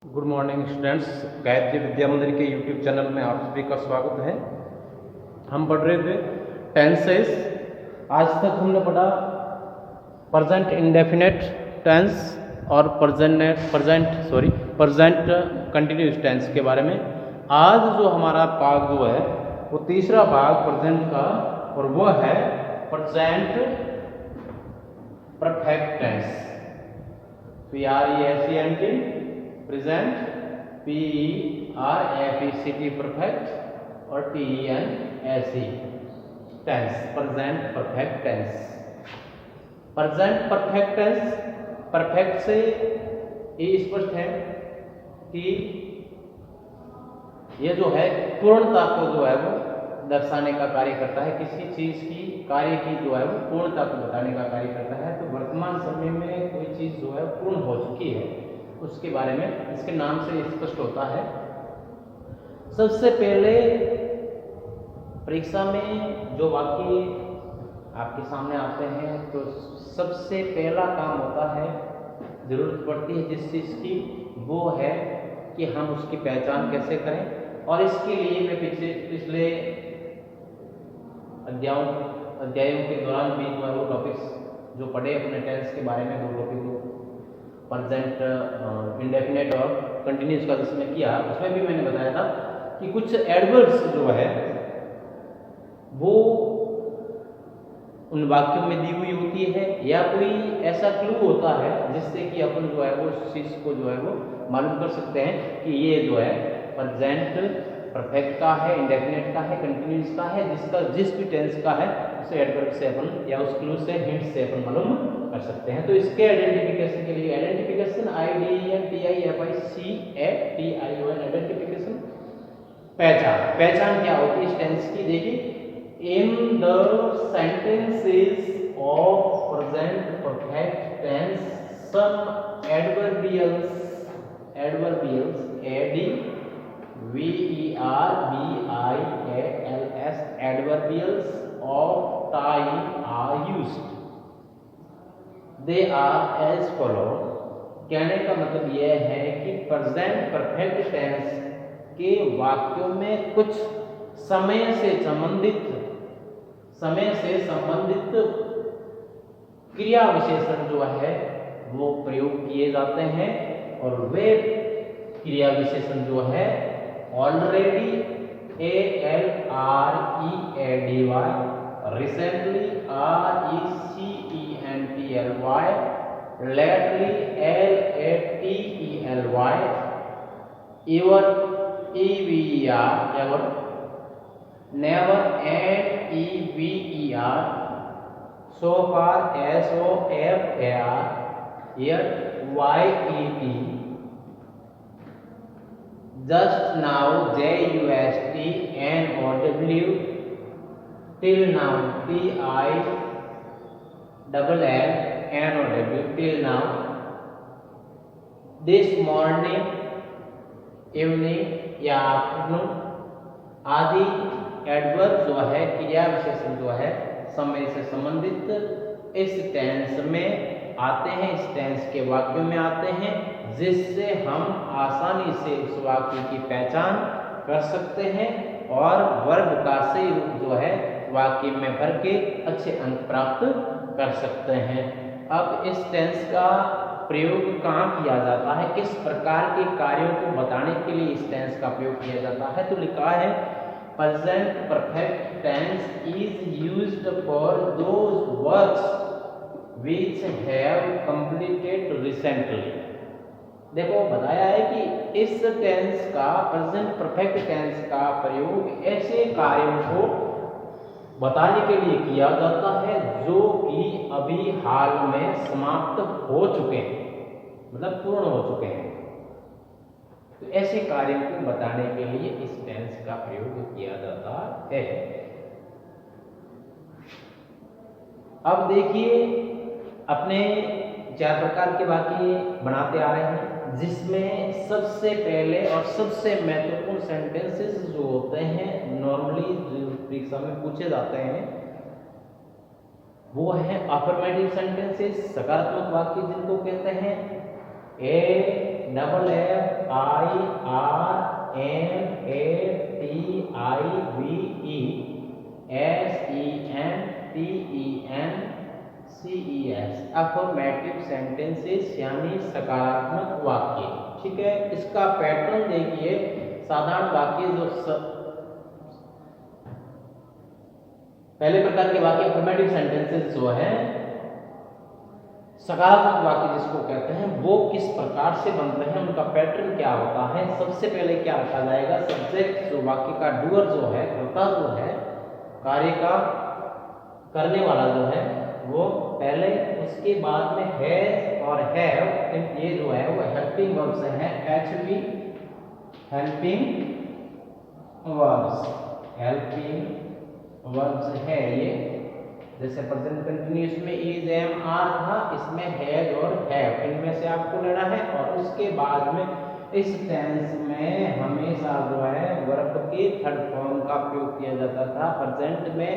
Good morning students. Gayatri Vidya Mandir के YouTube channel में आप सभी का स्वागत है। हम पढ़ रहे थे टेंसेस। आज तक हमने पढ़ा प्रेजेंट इंडेफिनिट टेंस और प्रेजेंट कंटिन्यूस टेंस के बारे में। आज जो हमारा भाग जो है वो तीसरा भाग प्रेजेंट का, और वो है present perfect tense. PRESENT present, PERFECT perfect और TENSE tense, present perfect tense. Present perfect tense perfect से ये स्पष्ट है कि ये जो है पूर्णता को जो है वो दर्शाने का कार्य करता है। किसी चीज की कार्य की जो है वो पूर्णता को बताने का कार्य करता है। तो वर्तमान समय में कोई चीज जो है पूर्ण हो चुकी है उसके बारे में इसके नाम से स्पष्ट होता है। सबसे पहले परीक्षा में जो वाक्य आपके सामने आते हैं तो सबसे पहला काम होता है, जरूरत पड़ती है जिस चीज की, वो है कि हम उसकी पहचान कैसे करें। और इसके लिए मैं पिछले अध्यायों के दौरान भी जो है वो टॉपिक्स जो पढ़े अपने टेंस के बारे में, दो टॉपिक को प्रेजेंट इंडेफिनिट और कंटिन्यूस का जिसमें किया, उसमें भी मैंने बताया था कि कुछ एडवर्ब्स जो है वो उन वाक्यों में दी हुई होती है या कोई ऐसा क्लू होता है जिससे कि अपन जो है वो उस चीज को जो है वो मालूम कर सकते हैं कि ये जो है प्रेजेंट परफेक्ट का है, इंडेफिनिट का है, कंटिन्यूस का है, जिस भी टेंस का है उसे एडवर्ब से अपन या उस क्लू से, हिंट से अपन मालूम कर सकते हैं। तो इसके आइडेंटिफिकेशन के लिए आइडेंटिफिकेशन IDENTIFICATION आइडेंटिफिकेशन, पहचान क्या होती है इस टेंस की। देखिए, in the sentences of present perfect tense some adverbials ADVERBIALS adverbials of time are used. They are as follows. कहने का मतलब यह है कि प्रेजेंट परफेक्ट टेंस के वाक्यों में कुछ समय से संबंधित क्रिया विशेषण जो है वो प्रयोग किए जाते हैं, और वे क्रिया विशेषण जो है already ALREADY, recently RECENTLY, lately LATELY, ever EVER, never NEVER, so far SOFAR, yet YET, just now JUST NOW, till now TILLNOW, till now, this morning, evening या आफ्टरनून आदि एडवर्ब जो है, क्रिया विशेषण जो है समय से संबंधित इस टेंस में आते हैं, इस टेंस के वाक्यों में आते हैं, जिससे हम आसानी से उस वाक्य की पहचान कर सकते हैं और वर्ब का सही रूप जो है वाक्य में भर के अच्छे अंक प्राप्त कर सकते हैं। अब इस टेंस का प्रयोग कहाँ किया जाता है, किस प्रकार के कार्यों को बताने के लिए इस टेंस का प्रयोग किया जाता है, तो लिखा है present perfect tense is used for those works which have completed recently। देखो, बताया है कि इस टेंस का, प्रेजेंट परफेक्ट टेंस का प्रयोग ऐसे कार्यों को बताने के लिए किया जाता है जो कि अभी हाल में समाप्त हो चुके हैं, मतलब पूर्ण हो चुके हैं। तो ऐसे कार्यों को बताने के लिए इस टेंस का प्रयोग किया जाता है। अब देखिए, अपने 4 प्रकार के वाक्य बनाते आ रहे हैं, जिसमें सबसे पहले और सबसे महत्वपूर्ण सेंटेंसेस जो होते हैं, नॉर्मली परीक्षा में पूछे जाते हैं, वो है अफर्मेटिव सेंटेंसेस, सकारात्मक वाक्य जिनको कहते हैं। ए SENTENCES, अफर्मेटिव सेंटेंसेस यानी सकारात्मक वाक्य। ठीक है, इसका पैटर्न देखिए, साधारण वाक्य जो पहले प्रकार के वाक्य अफर्मेटिव सेंटेंसेस जो है, सकारात्मक वाक्य जिसको कहते हैं, वो किस प्रकार से बनते हैं, उनका पैटर्न क्या होता है। सबसे पहले क्या रखा जाएगा, सब्जेक्ट जो वाक्य का डूअर जो है, कर्ता जो है, कार्य का करने वाला जो है वो पहले, उसके बाद में हैज और हैव, ये जो है वो हेल्पिंग वर्ब्स हैं, HP हेल्पिंग वर्ब्स है ये। जैसे प्रेजेंट कंटिन्यूअस में इज, एम, आर था, इसमें हैज और हैव, इनमें से आपको लेना है। और उसके बाद में इस टेंस में हमेशा जो है वर्ब के थर्ड फॉर्म का प्रयोग किया जाता था। प्रेजेंट में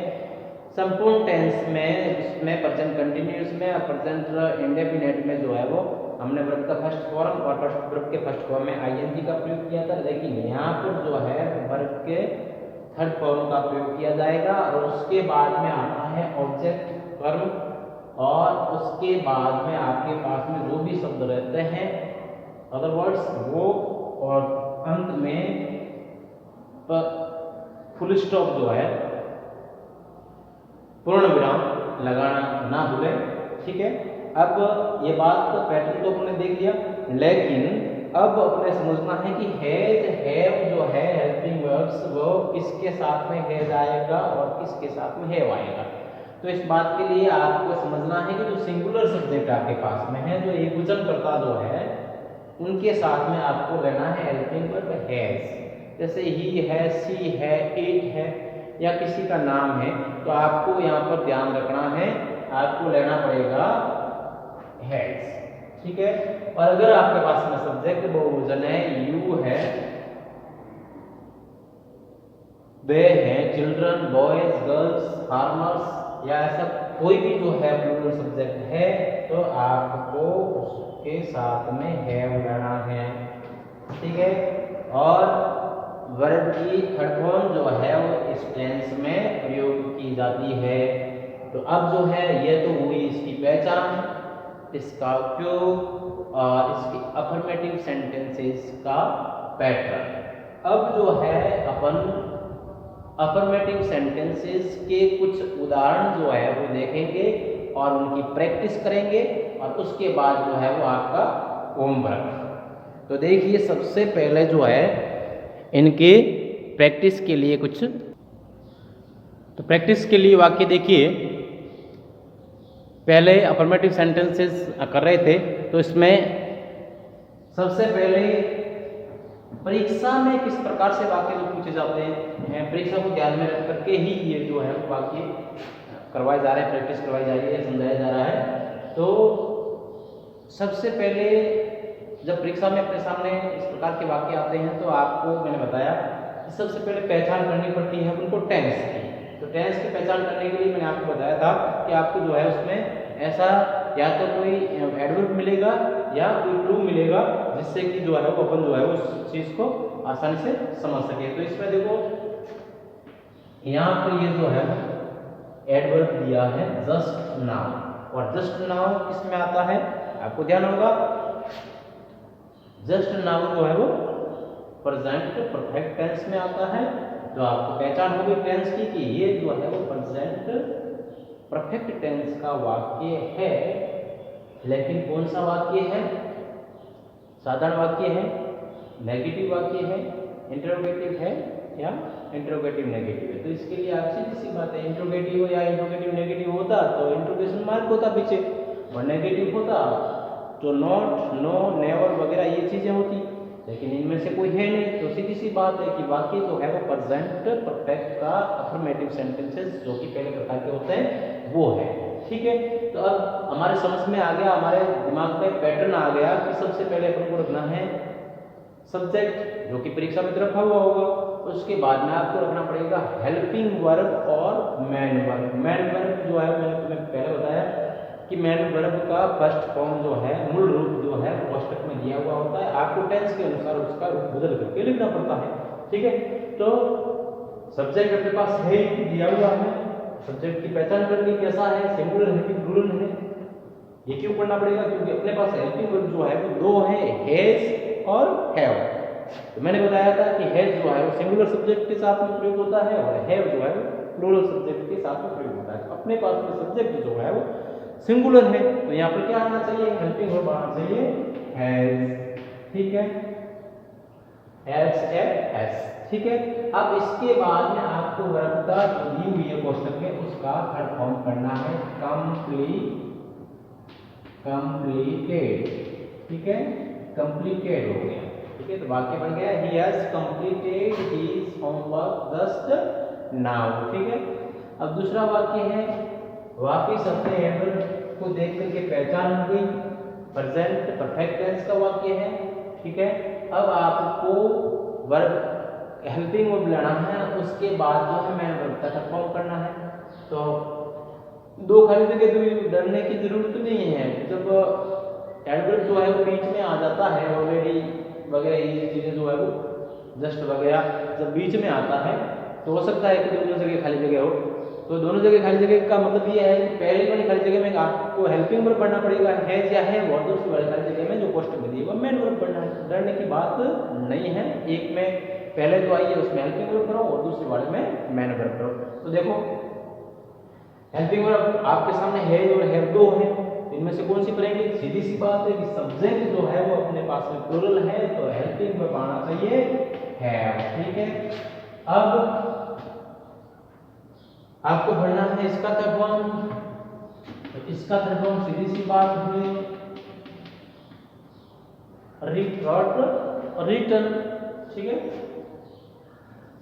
संपूर्ण टेंस में, इसमें प्रेजेंट कंटिन्यूअस में और प्रेजेंट इंडेफिनिट में जो है वो हमने वर्ब का फर्स्ट फॉर्म और वर्ब के फर्स्ट फॉर्म में आईएनजी का प्रयोग किया था। लेकिन यहाँ पर जो है वर्ब के थर्ड फॉर्म का प्रयोग किया जाएगा और उसके बाद में आता है ऑब्जेक्ट वर्ब, और उसके बाद में आपके पास में जो भी शब्द रहते हैं अदर वर्ड्स वो, और अंत में फुल स्टॉप जो है, पूर्ण विराम लगाना ना भूलें। ठीक है, अब ये बात तो पैटर्न तो हमने देख लिया, लेकिन अब अपने समझना है कि हैज हैव जो है हेल्पिंग वर्ब्स, वो किसके साथ में हैज आएगा और किसके साथ में हैव आएगा। तो इस बात के लिए आपको समझना है कि जो सिंगुलर सब्जेक्ट आपके पास में है, जो एक वचन कर्ता जो है, उनके साथ में आपको लेना है हेल्पिंग वर्ब हैज। जैसे ही है, सी है, इट है, या किसी का नाम है, तो आपको यहाँ पर ध्यान रखना है, आपको लेना पड़ेगा हैज। ठीक है, और अगर आपके पास में सब्जेक्ट बहुवचन है, यू है, दे हैं, चिल्ड्रन, बॉयज, गर्ल्स, फार्मर्स, या ऐसा कोई भी जो है प्लूरल सब्जेक्ट है, तो आपको उसके साथ में हैव लेना है। ठीक है, और वर्ब की थर्ड फॉर्म जो है वो इस टेंस में प्रयोग की जाती है। तो अब जो है ये तो हुई इसकी पहचान, इसका उपयोग और इसकी अफर्मेटिव सेंटेंसेस का पैटर्न। अब जो है अपन अफर्मेटिव सेंटेंसेस के कुछ उदाहरण जो है वो देखेंगे और उनकी प्रैक्टिस करेंगे, और उसके बाद जो है वो आपका होमवर्क। तो देखिए, सबसे पहले जो है इनके प्रैक्टिस के लिए कुछ, तो प्रैक्टिस के लिए वाक्य देखिए, पहले अफर्मेटिव सेंटेंसेस कर रहे थे, तो इसमें सबसे पहले परीक्षा में किस प्रकार से वाक्य जो पूछे जाते हैं, परीक्षा को ध्यान में रख करके ही ये जो है वाक्य करवाए जा रहे हैं, प्रैक्टिस करवाई जा रही है, समझाया जा रहा है। तो सबसे पहले जब परीक्षा में अपने सामने इस प्रकार के वाक्य आते हैं, तो आपको मैंने बताया कि सबसे पहले पहचान करनी पड़ती है उनको टेंस की। तो टेंस की पहचान करने के लिए मैंने आपको बताया था कि आपको जो है उसमें ऐसा या तो कोई एडवर्ब मिलेगा या कोई क्लू मिलेगा, जिससे कि जो है वो अपन जो है उस चीज़ को आसानी से समझ सके। तो इसमें देखो, यहाँ पर ये जो है एडवर्ब दिया है जस्ट नाउ, और जस्ट नाउ किस में आता है आपको ध्यान होगा, जस्ट नाउ जो है वो प्रेजेंट परफेक्ट टेंस में आता है। तो आपको पहचान होगी टेंस की कि ये जो है वो प्रेजेंट परफेक्ट टेंस का वाक्य है। लेकिन कौन सा वाक्य है, साधारण वाक्य है, नेगेटिव वाक्य है, इंटरोगेटिव है या इंटरोगेटिव नेगेटिव है। तो इसके लिए आप सीधी सी बात है, इंटरोगेटिव या इंटरोगेटिव नेगेटिव होता तो इंटरोगेशन मार्क होता पीछे, और नेगेटिव होता तो नॉट, नो, नेवर वगैरह ये चीजें होती, लेकिन इनमें से कोई है नहीं। तो सीधी सी बात है कि वाक्य जो है वो प्रेजेंट परफेक्ट का अफर्मेटिव सेंटेंसेस जो कि पहले प्रकार के होते हैं वो है। ठीक है, तो अब हमारे समझ में आ गया, हमारे दिमाग में पैटर्न आ गया कि सबसे पहले अपन को रखना है सब्जेक्ट जो कि परीक्षा में रखा हुआ होगा, उसके बाद में आपको रखना पड़ेगा हेल्पिंग वर्ब और मैन वर्ब। मैन वर्ब जो है मैंने तुम्हें पहले बताया कि मैन वर्ब का फर्स्ट फॉर्म जो है, मूल रूप जो है वो कोष्टक में दिया हुआ होता है, आपको टेंस के अनुसार उसका रूप बदल करके लिखना पड़ता है। ठीक है, तो सब्जेक्ट अपने पास है दिया हुआ है, सब्जेक्ट की पहचान करनी कैसा है, सिंगुलर है कि प्लूरल है, ये क्यों पढ़ना पड़ेगा, क्योंकि अपने पास हेल्पिंग वर्ब जो है वो दो है, हैज और हैव। तो मैंने बताया था कि हैज जो है वो सिंगुलर सब्जेक्ट के साथ में प्रयोग होता है और हैव जो है वो प्लूरल सब्जेक्ट के साथ में प्रयोग होता है। अपने पास में सब्जेक्ट जो है वो सिंगुलर है, तो यहाँ पर क्या आना चाहिए, हेल्पिंग वर्ब आना चाहिए हैज। ठीक है, एस। ठीक है, अब इसके बाद में आपको वर्ब का जो दी हुई है कोष्टक में उसका थर्ड फॉर्म करना है, कंप्लीटेड। ठीक है, कंप्लीटेड हो गया। ठीक है, तो वाक्य बन गया he has completed his homework just now. ठीक है, अब दूसरा वाक्य है, वापिस अपने एडवर्ब को देख करके पहचान हो गई, प्रेजेंट परफेक्ट टेंस का वाक्य है। ठीक है, अब आपको वर्ब हेल्पिंग वर्ब लेना है, उसके बाद जो है मैन वर्ब का फॉर्म करना है। तो दो खाली जगह तो डरने की जरूरत नहीं है, जब एडवर्ब जो है वो बीच में आ जाता है, ऑलरेडी वगैरह ये चीजें जो है वो जस्ट वगैरह जब बीच में आता है तो हो सकता है कि दोनों जगह खाली जगह हो। तो दोनों जगह खाली जगह का मतलब ये है कि पहले वाली खाली जगह में आपको हेल्पिंग वर्ब पढ़ना पड़ेगा, हैज या है, और दूसरी वाली खाली जगह में जो कोष्टक में दिया हुआ मैन वर्ब पढ़ना है। डरने की बात नहीं है, एक में पहले जो आई है उसमें हेल्पिंग वर्ब करो और दूसरी वाले में मैन वर्ब करो। तो देखो हेल्पिंग वर्ब आपके सामने हैज और हैव दो है, इनमें से कौन सी पढ़ेंगे, सीधी सी बात है कि सब्जेक्ट जो है वो अपने पास में प्लूरल है, तो हेल्पिंग वर्ब आना चाहिए हैव। ठीक है, अब आपको पढ़ना है इसका थर्ड फॉर्म, तो इसका थर्ड फॉर्म सीधी सी बात हुई रिटर्न। ठीक है,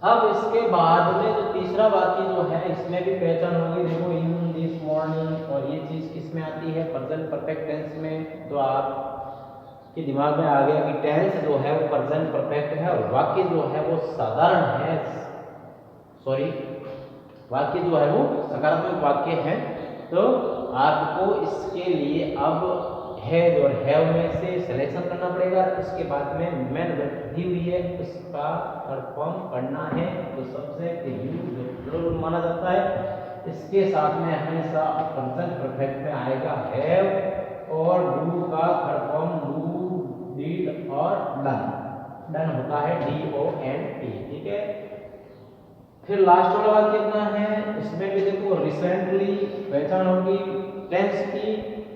अब इसके बाद में जो तीसरा वाक्य जो है इसमें भी पहचान होगी। देखो इन दिस मॉर्निंग, और ये चीज किस में आती है, प्रेजेंट परफेक्ट टेंस में। तो आपके दिमाग में आ गया कि टेंस जो है वो प्रेजेंट परफेक्ट है और वाक्य जो है वो साधारण है, सॉरी वाक्य जो है वो सकारात्मक वाक्य है। तो आपको इसके लिए अब हैज और हैव में से सिलेक्शन करना पड़ेगा। इसके बाद में मैन वर्ब दी हुई है उसका परफॉर्म करना है, तो सब्जेक्ट यू जो प्लूरल माना जाता है इसके साथ में हमेशा प्रेजेंट परफेक्ट में आएगा हैव, और डू का परफॉर्म डू, डिड और डन होता है DONT। ठीक है, फिर लास्ट वाला वाक्य कितना है, इसमें भी देखो रिसेंटली पहचान होगी टेंस की।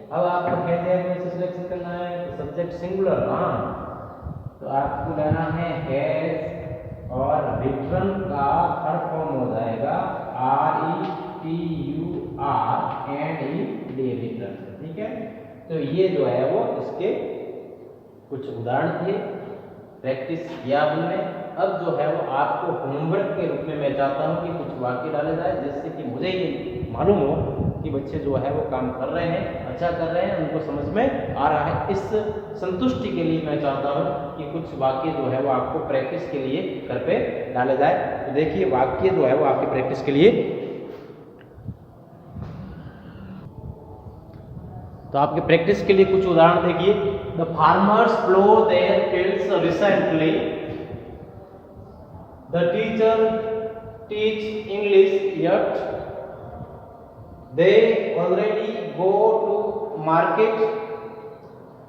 अब आपको कहते हैं में सिलेक्शन करना है, तो सब्जेक्ट सिंगुलर, हाँ, तो आपको लेना है हैज और रिटर्न का थर्ड फॉर्म हो जाएगा RETURNED रिटर्न। ठीक है, तो ये जो है वो इसके कुछ उदाहरण थे, प्रैक्टिस किया हमने। अब जो है वो आपको होमवर्क के रूप में मैं चाहता हूँ कि कुछ वाक्य डाले जाए, जिससे कि मुझे ये मालूम हो कि बच्चे जो है वो काम कर रहे हैं, अच्छा कर रहे हैं, उनको समझ में आ रहा है। इस संतुष्टि के लिए मैं चाहता हूँ कि कुछ वाक्य जो है वो आपको प्रैक्टिस के लिए घर पे डाले जाए। तो देखिए वाक्य जो है वो आपकी प्रैक्टिस के लिए, तो आपके प्रैक्टिस के लिए कुछ उदाहरण देखिए। The farmers plough their fields recently, the teacher teach English yet they already go to market,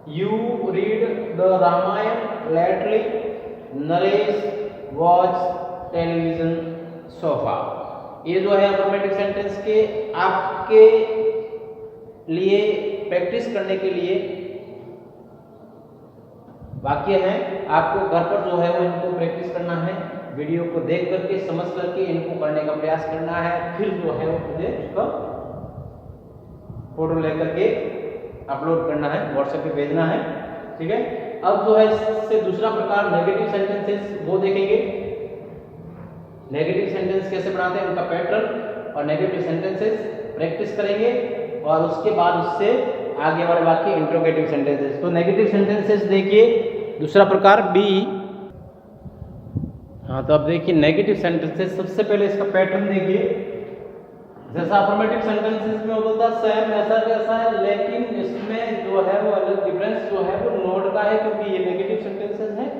you read the Ramayana lately, Naresh watch television so far। ये जो है अफर्मेटिव सेंटेंस के आपके लिए प्रैक्टिस करने के लिए वाक्य हैं। आपको घर पर जो है वो इनको प्रैक्टिस करना है, वीडियो को देख करके समझ करके इनको करने का प्रयास करना है, फिर जो है वो मुझे इसको फोटो लेकर के अपलोड करना है, व्हाट्सएप पे भेजना है। ठीक है, अब जो है इससे दूसरा प्रकार नेगेटिव सेंटेंसेस वो देखेंगे। नेगेटिव सेंटेंस कैसे बनाते हैं, उनका पैटर्न, और नेगेटिव सेंटेंसेस प्रैक्टिस करेंगे, और उसके बाद उससे आगे वाले वाक्य इंट्रोगेटिव सेंटेंसेस। तो नेगेटिव सेंटेंसेस देखिए दूसरा प्रकार बी। हाँ, तो अब देखिए नेगेटिव सेंटेंसेस, सबसे पहले इसका पैटर्न देखिए। जैसा अफर्मेटिव सेंटेंसेस में होता था सेम ऐसा कैसा है, लेकिन इसमें जो है वो अलग डिफरेंस जो है वो नोट का है, क्योंकि ये नेगेटिव सेंटेंसेस हैं।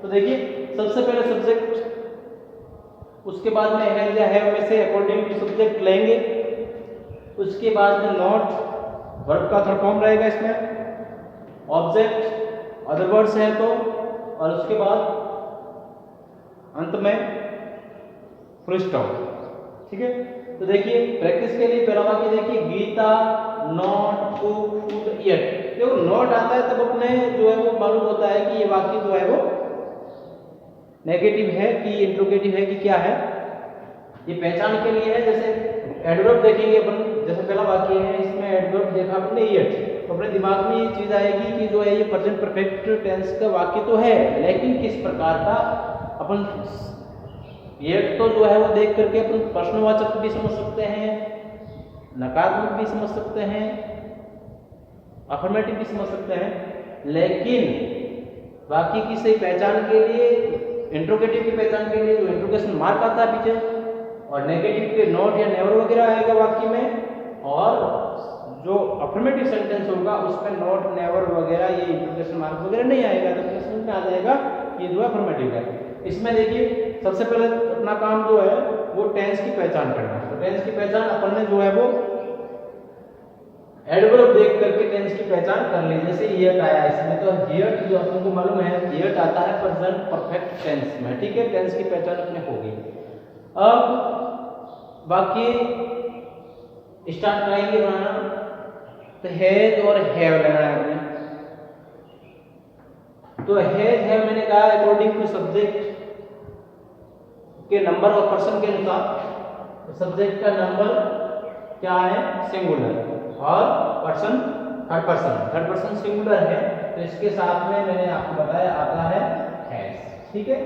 तो देखिए सबसे पहले सब्जेक्ट, उसके बाद में हैज या हैव में से अकॉर्डिंग टू सब्जेक्ट लेंगे, उसके बाद में नॉट वर्ब का थर्ड फॉर्म रहेगा इसमें, ऑब्जेक्ट अदर वर्ड्स हैं तो, और उसके बाद अंत में फुल स्टॉप। ठीक है, तो देखिए प्रैक्टिस के लिए पहला वाक्य देखिए, Geeta not cook food yet. देखो नॉट आता है तब अपने जो है वो मालूम होता है कि ये वाक्य जो है वो नेगेटिव है कि इंट्रोगेटिव है कि क्या है, ये पहचान के लिए है। जैसे एडवर्ब देखेंगे अपन, जैसे पहला वाक्य है इसमें एडवर्ब देखा आपने येट, तो अपने दिमाग में ये चीज आएगी कि जो है ये प्रेजेंट परफेक्ट टेंस का वाक्य तो है, लेकिन किस प्रकार का। अपन येट तो जो है वो देख करके अपन प्रश्नवाचक भी समझ सकते हैं, नकारात्मक भी समझ सकते हैं, अफर्मेटिव भी समझ सकते हैं, लेकिन वाक्य की सही पहचान के लिए, इंट्रोगेटिव की पहचान के लिए जो इंट्रोगेशन मार्क आता है पीछे, और नेगेटिव के नॉट या नेवर वगैरह आएगा वाक्य में, और जो अफर्मेटिव सेंटेंस होगा उसमें नॉट नेवर वगैरह ये इंट्रोगेशन मार्क वगैरह नहीं आएगा, तो अपने समझ में आ जाएगा ये जो है अफर्मेटिव है। इसमें देखिए सबसे पहले अपना काम जो है वो टेंस की पहचान करना है। तो टेंस की पहचान अपन ने जो है वो एडवर्ब देख करके टेंस की पहचान कर ली। जैसे हियर्ट आया इसमें, तो हियर्ट जो अपन को मालूम है हियर्ट आता है प्रेजेंट परफेक्ट टेंस में। ठीक है, टेंस की पहचान अपने हो गई। अब बाकी स्टार्ट करेंगे बनाना, तो हैज और हैव लगाना है हमने। तो हैज हैव मैंने कहा अकॉर्डिंग टू सब्जेक्ट के नंबर और पर्सन के अनुसार। सब्जेक्ट का नंबर क्या है, सिंगुलर, और पर्सन थर्ड पर्सन सिंगुलर है, तो इसके साथ में मैंने आपको बताया आता है हैज। ठीक है,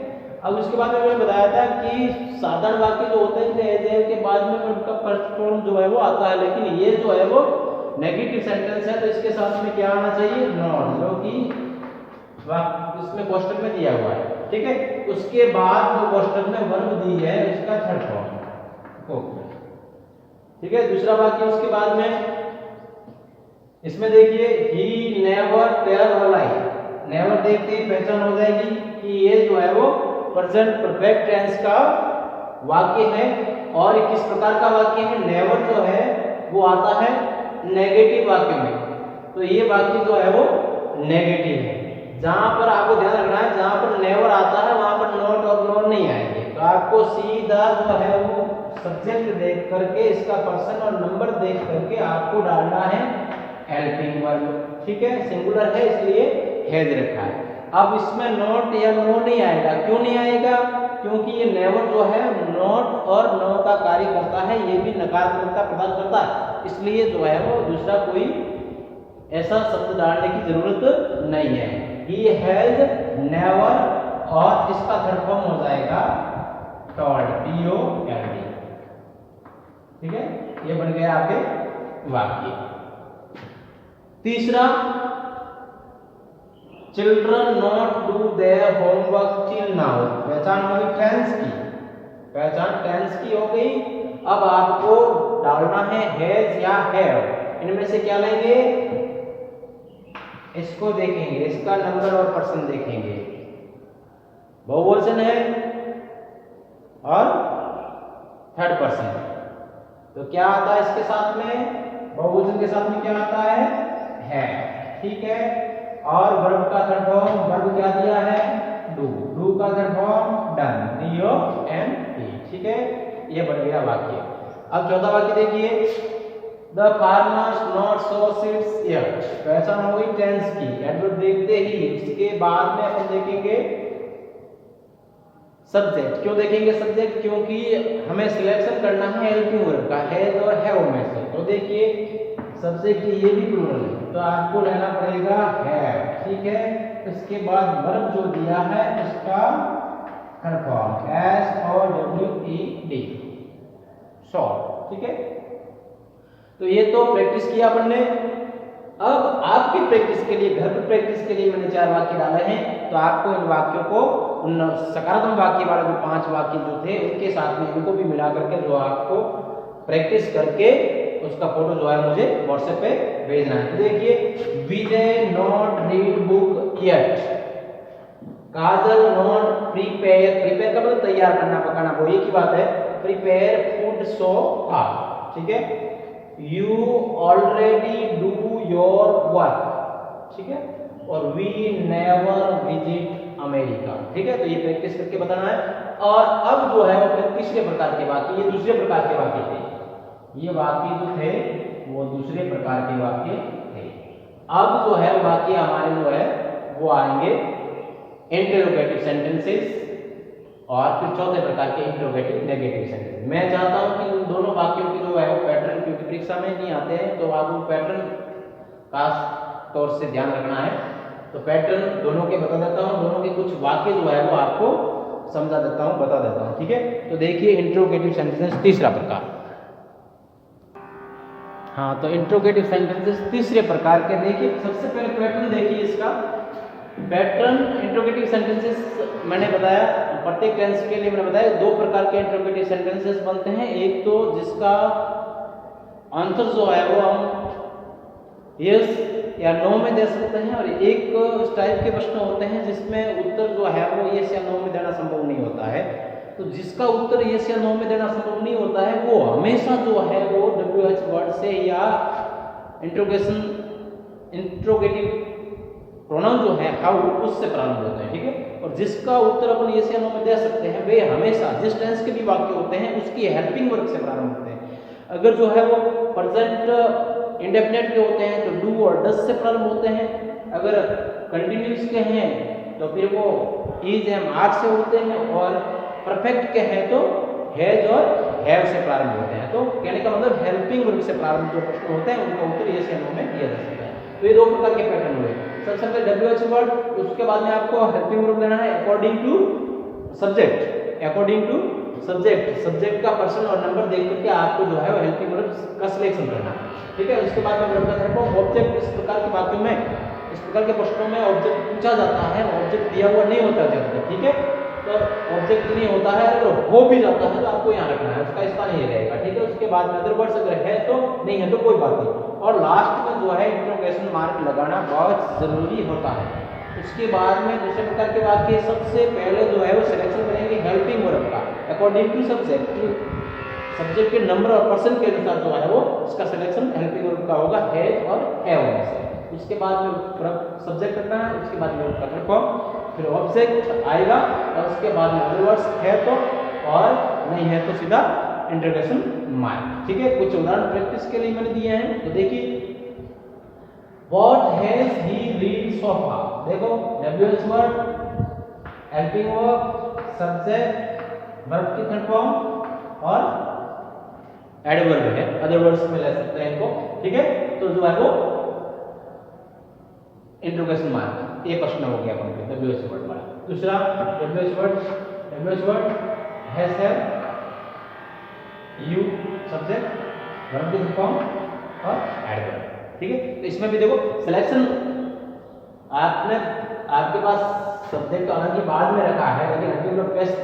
अब उसके बाद में मैंने बताया था कि साधारण वाक्य जो होते हैं हैज हैव के बाद में उनका फर्स्ट फॉर्म जो है वो आता है, लेकिन ये जो है वो नेगेटिव सेंटेंस है, तो इसके साथ में क्या आना चाहिए, नॉट, जो कि इसमें कोष्टक में दिया हुआ है। ठीक है, उसके बाद जो कोष्टक में वर्ब दी है उसका थर्ड फॉर्म। ओके, ठीक है। दूसरा वाक्य उसके बाद में इसमें देखिए he never tell a lie, never देखते ही पहचान हो जाएगी कि ये जो है वो प्रेजेंट परफेक्ट टेंस का वाक्य है। और किस प्रकार का वाक्य है, नेवर जो है वो आता है नेगेटिव वाक्य में, तो ये वाक्य जो है वो नेगेटिव है। जहां पर आपको ध्यान रखना है, जहां पर नेवर आता है वहां पर नॉट और नॉट नहीं आएंगे, तो आपको सीधा जो है वो सब्जेक्ट देख करके इसका पर्सन और नंबर देख करके आपको डालना है हेल्पिंग वर्ब। ठीक है, सिंगुलर है इसलिए हैज रखा है। अब इसमें नॉट या नो नहीं आएगा, क्यों नहीं आएगा, क्योंकि ये नेवर जो है नॉट और नो का कार्य करता है, ये भी नकारात्मकता प्रदान करता है, इसलिए जो है वो दूसरा कोई ऐसा शब्द डालने की जरूरत नहीं है। ही हैज नेवर, और इसका थर्ड फॉर्म हो जाएगा टॉल्ड, TOLD। ठीक है, ये बन गया आपके वाक्य। तीसरा, children not do their homework till now, पहचान हो गई टेंस की, पहचान टेंस की हो गई। अब आपको डालना है हैज या हैव, इनमें से क्या लेंगे, इसको देखेंगे, इसका नंबर और पर्सन देखेंगे, बहुवचन है और थर्ड पर्सन, तो क्या आता है इसके साथ में, बहुवचन के साथ में क्या आता है। ठीक है, और वर्ब का थर्ड फॉर्म, वर्ब क्या दिया है, डू, डू का थर्ड फॉर्म डन, DONE। ठीक है, ये बन गया वाक्य। अब चौथा वाक्य देखिए, the farmers not so seeds yet, पहचान हो गई टेंस की, एडवर्ब देखते ही इसके बाद में अपन देखेंगे सब्जेक्ट। क्यों देखेंगे सब्जेक्ट, क्योंकि हमें सिलेक्शन करना है हेल्पिंग वर्ब का, हैज और हैव में से। तो देखिए सब्जेक्ट ये भी प्लूरल है, तो आपको लेना पड़ेगा हैव। ठीक है, इसके बाद वर्ब जो दिया है उसका थर्ड फॉर्म SOWED, शॉर्ट। ठीक है, तो ये तो प्रैक्टिस किया अपन ने। अब आपकी प्रैक्टिस के लिए, घर पर प्रैक्टिस के लिए मैंने 4 वाक्य डाले हैं, तो आपको इन वाक्यों को, उन सकारात्मक वाक्य वाले जो 5 वाक्य जो थे उनके साथ में इनको भी मिला करके जो आपको प्रैक्टिस करके उसका फोटो जो है मुझे व्हाट्सएप पे भेजना है। तो देखिए, Vijay not read book yet, Kajal not prepare, prepare का मतलब तैयार करना, पकाना, वो एक ही बात है। प्रिपेयर फूड सो फार, ठीक है। You already do your work, ठीक है। और वी नेवर विजिट अमेरिका, ठीक है। तो ये प्रैक्टिस करके बताना है। और अब जो है वो फिर तीसरे प्रकार के वाक्य, ये दूसरे प्रकार के वाक्य थे, ये वाक्य जो थे वो दूसरे प्रकार के वाक्य थे। अब जो है वाक्य हमारे जो है वो आएंगे इंटरोगेटिव सेंटेंसेस और फिर चौथे प्रकार के इंटरोगेटिव नेगेटिव सेंटेंस। मैं चाहता हूं कि उन दोनों वाक्यों की जो है वो पैटर्न, क्योंकि परीक्षा में नहीं आते हैं तो आप वो पैटर्न खास तौर से ध्यान रखना है। तो पैटर्न दोनों के बता देता हूं, दोनों के कुछ वाक्य जो है वो आपको समझा देता हूं, बता देता हूं, ठीक है। तो देखिए इंटरोगेटिव सेंटेंसेस तीसरा प्रकार। हाँ, तो इंटरोगेटिव सेंटेंसेस तीसरे प्रकार के देखिए, सबसे पहले पैटर्न देखिए इसका। पैटर्न इंटरोगेटिव सेंटेंसेस मैंने बताया, प्रत्येक टेंस के लिए मैंने बताया दो प्रकार के इंटरोगेटिव सेंटेंसेस बनते हैं। एक तो जिसका आंसर जो है वो हम यस या नो में दे सकते हैं, और एक उस टाइप के प्रश्न होते हैं जिसमें उत्तर जो है वो यस या नो में देना संभव नहीं होता है। तो जिसका उत्तर यस या नो में देना संभव नहीं होता है वो हमेशा जो है वो WH वर्ड से या इंट्रोगेटिव प्रोनाउन जो है हाउ, उससे प्रारंभ होते हैं, ठीक है। और जिसका उत्तर अपन यस या नो में दे सकते हैं वे हमेशा जिस टेंस के भी वाक्य होते हैं उसकी हेल्पिंग वर्ब से प्रारंभ होते हैं। अगर जो है वो प्रेजेंट इंडेफिनिट के होते हैं तो डू और डज से प्रारंभ होते हैं। अगर कंटिन्यूस के हैं तो फिर वो इज एम आर से होते हैं, और परफेक्ट के हैं तो हैज और हैव से प्रारंभ होते हैं। तो कहने का मतलब हेल्पिंग वर्ब से प्रारंभ जो प्रश्न होते हैं उनका उत्तर यस या नो में दिया जा सकता है। तो ये दो प्रकार के पैटर्न हुए। सबसे पहले WH वर्ड, उसके बाद में आपको हेल्पिंग वर्ब लेना है according to subject. According to subject, subject का पर्सन और नंबर देख करके आपको जो है वो हेल्पिंग वर्ब का सिलेक्शन करना है, ठीक है। उसके बाद में वर्ब का हेल्प ऑब्जेक्ट, इस प्रकार के वाक्यों में, इस प्रकार के प्रश्नों में ऑब्जेक्ट पूछा जाता है, ऑब्जेक्ट दिया हुआ नहीं होता जब तक, ठीक है। तो ऑब्जेक्ट नहीं होता है, अगर हो भी जाता है तो आपको यहाँ रखना है, उसका स्थान नहीं रहेगा, ठीक है। उसके बाद में अदर वर्ड्स अगर है तो, नहीं है तो कोई बात नहीं। और लास्ट में जो है इंटरोगेशन मार्क लगाना बहुत जरूरी होता है। उसके बाद में दूसरे प्रकार के वाक्य, सबसे पहले जो है वो सिलेक्शन करेंगे हेल्पिंग वर्ब का अकॉर्डिंग टू सब्जेक्ट, सब्जेक्ट के नंबर और पर्सन के अनुसार जो है वो इसका सिलेक्शन हेल्पिंग वर्ब का होगा, हैज और हैव में से। उसके बाद में सब्जेक्ट करना है, उसके बाद में वर्ब का फॉर्म, फिर ऑब्जेक्ट आएगा, और उसके बाद में अदर वर्ड्स है तो, और नहीं है तो सीधा इंटरोगेशन मार्क, ठीक है। कुछ उदाहरण प्रैक्टिस के लिए मैंने दिए हैं, तो देखिए what has he read so far. देखो WH word, helping verb, subject, verb की थर्ड फॉर्म और एडवर्ब है, अदर वर्ड्स में ले सकते हैं इनको, ठीक है। तो जो है वो इंटरोगेशन मार्क, ये प्रश्न हो गया अपन को WH वर्ड वाला। दूसरा WH वर्ड हैज है, यू सब्जेक्ट, वर्ब की फॉर्म और एडवर्ब, ठीक है। तो इसमें भी देखो सिलेक्शन आपके पास सब्जेक्ट हालांकि बाद में रखा है, लेकिन हेल्पिंग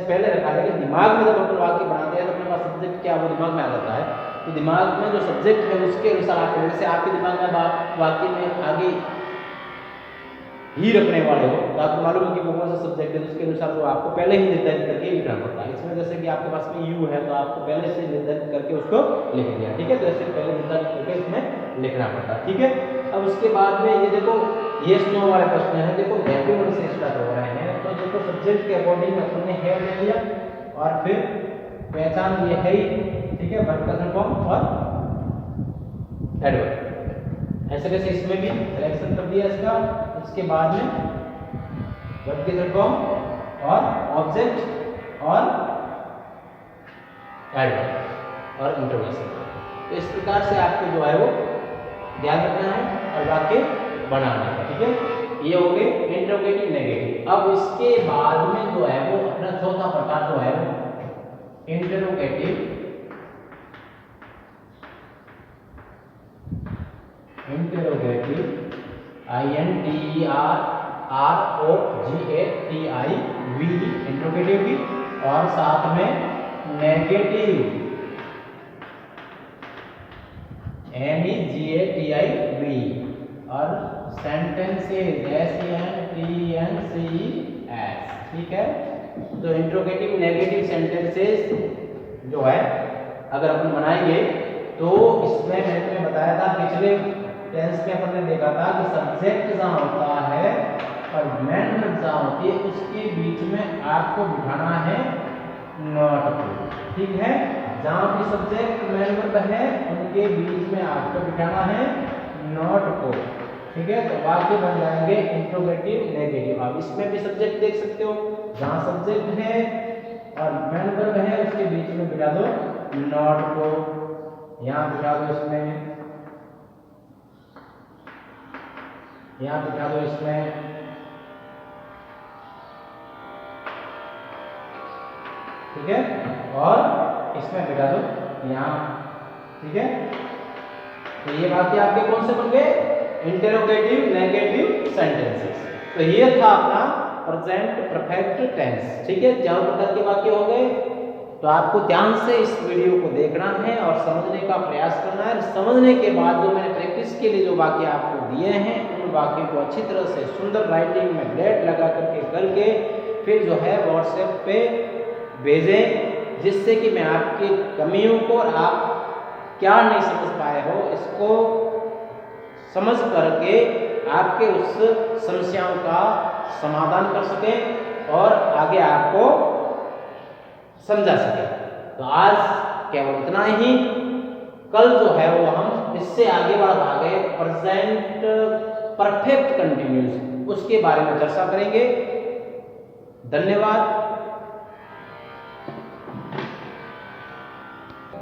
पहले रखा है, लेकिन दिमाग में जब अपन वाक्य बनाते हैं तो अपने पास सब्जेक्ट क्या वो दिमाग में आ जाता है। तो दिमाग में जो सब्जेक्ट है उसके अनुसार आप, जैसे आपके दिमाग में आप वाक्य में आगे ही रखने वाले हो तो आपको मालूम है कि वो कौन सा सब्जेक्ट है, उसके अनुसार वो आपको पहले ही निर्धारित करके लिखना पड़ता है। इसमें जैसे कि आपके पास में यू है तो आपको पहले से निर्धारित करके उसको लिख दिया, ठीक है। तो ऐसे पहले निर्धारित करके इसमें लिखना पड़ता है, ठीक है। अब उसके बाद में ये देखो यस नो वाले प्रश्न है, देखो हेल्पिंग वर्ब से स्टार्ट हो रहे हैं, तो देखो सब्जेक्ट के अकॉर्डिंग अपने है ले लिया और फिर पहचान ये है ही, ठीक है, वर्ब का फॉर्म और एडवर्ब। ऐसे कैसे इसमें भी सिलेक्शन कर दिया इसका। उसके बाद में वर्ब की थर्ड फॉर्म और ऑब्जेक्ट और एडवर्ब और इंटरोगेशन। तो इस प्रकार से आपको जो है वो ध्यान रखना है और वाक्य बनाना है, ठीक है। ये हो गए इंटरोगेटिव नेगेटिव। अब इसके बाद में जो है वो अपना चौथा प्रकार जो है वो इंटरोगेटिव INTERROGATIV इंटरोगेटिव भी, और साथ में नेगेटिव NEGATIV और सेंटेंसेस SENTENCES, ठीक है। तो इंट्रोगेटिव नेगेटिव सेंटेंसेस जो है अगर अपन बनाएंगे तो इसमें मैंने तुम्हें बताया था पिछले टेंस में अपन ने देखा था कि सब्जेक्ट जहाँ होता है और मैन जहाँ होती है उसके बीच में आपको बिठाना है नॉट को, ठीक है। जहाँ भी सब्जेक्ट मैन वर्ब है उनके बीच में आपको बिठाना है नॉट को, ठीक है। तो वाक्य बन जाएंगे इंट्रोगेटिव नेगेटिव। अब इसमें भी सब्जेक्ट देख सकते हो, जहाँ सब्जेक्ट है और मैन वर्ब है उसके बीच में बिठा दो नॉट को, यहाँ बिठा दो इसमें, यहाँ बिठा दो इसमें, ठीक है, और इसमें बिठा दो यहाँ, ठीक है। तो ये वाक्य आपके कौन से बन गए? Interrogative negative sentences. तो ये था अपना प्रेजेंट परफेक्ट टेंस, ठीक है। 4 प्रकार के वाक्य हो गए। तो आपको ध्यान से इस वीडियो को देखना है और समझने का प्रयास करना है। समझने के बाद जो मैंने प्रैक्टिस के लिए जो वाक्य आपको दिए हैं उन वाक्यों को अच्छी तरह से सुंदर राइटिंग में ग्रेड लगा करके फिर जो है व्हाट्सएप पे भेजें, जिससे कि मैं आपकी कमियों को और आप क्या नहीं समझ पाए हो इसको समझ करके आपके उस समस्याओं का समाधान कर सकें और आगे आपको समझा सके। तो आज केवल इतना ही। कल जो है वो हम इससे आगे बढ़ागे प्रेजेंट परफेक्ट कंटिन्यूस उसके बारे में चर्चा करेंगे। धन्यवाद।